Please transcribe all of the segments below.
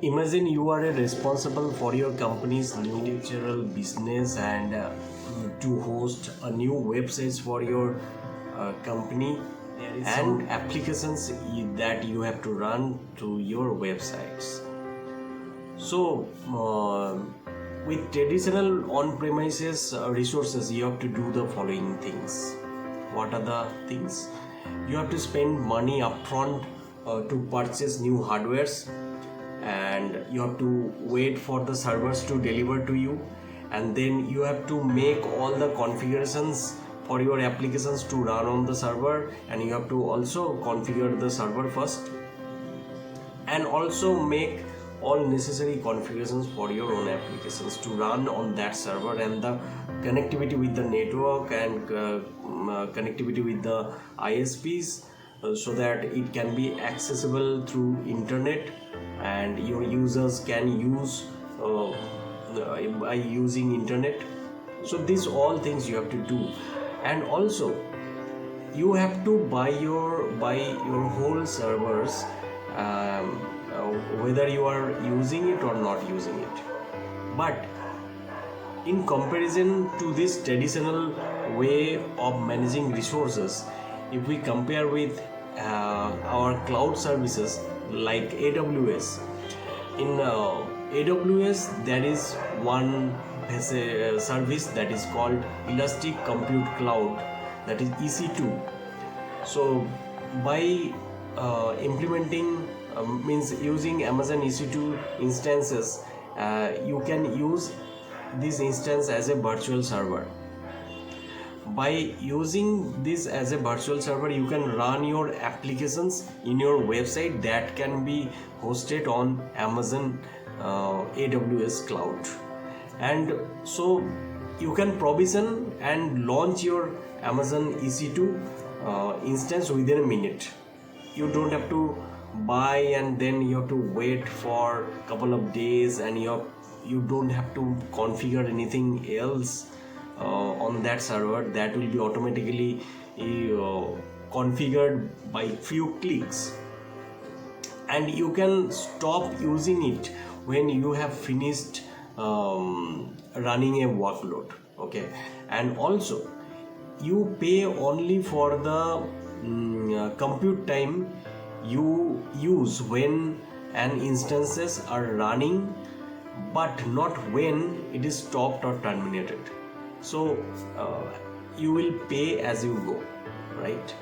Imagine you are responsible for your company's architectural business and to host a new websites for your company and applications that you have to run to your websites. So with traditional on-premises resources, you have to do the following things. What are the things? You have to spend money upfront to purchase new hardwares, and you have to wait for the servers to deliver to you, and then you have to make all the configurations for your applications to run on the server, and you have to also configure the server first and also make all necessary configurations for your own applications to run on that server, and the connectivity with the network and connectivity with the ISPs so that it can be accessible through internet and your users can use by using internet. So these all things you have to do, and also you have to buy your whole servers, whether you are using it or not using it. But in comparison to this traditional way of managing resources, if we compare with our cloud services like AWS, in AWS there is one service that is called Elastic Compute Cloud, that is EC2. So by implementing means using Amazon EC2 instances, you can use this instance as a virtual server. By using this as a virtual server, you can run your applications in your website that can be hosted on Amazon AWS cloud, and so you can provision and launch your Amazon EC2 instance within a minute. You don't have to buy and then you have to wait for a couple of days, and you don't have to configure anything else on that server. That will be automatically configured by few clicks, and you can stop using it when you have finished running a workload. Okay, and also you pay only for the compute time you use when an instances are running, but not when it is stopped or terminated. So you will pay as you go, right?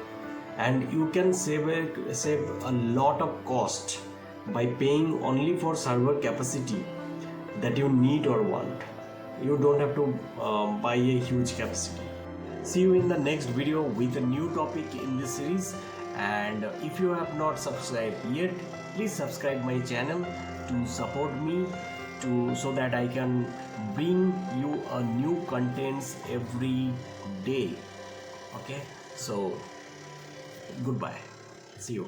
And you can save a lot of cost by paying only for server capacity that you need or want. You don't have to buy a huge capacity. See you in the next video with a new topic in this series. And if you have not subscribed yet, please subscribe my channel to support me, so that I can bring you a new contents every day. Okay, so goodbye, see you.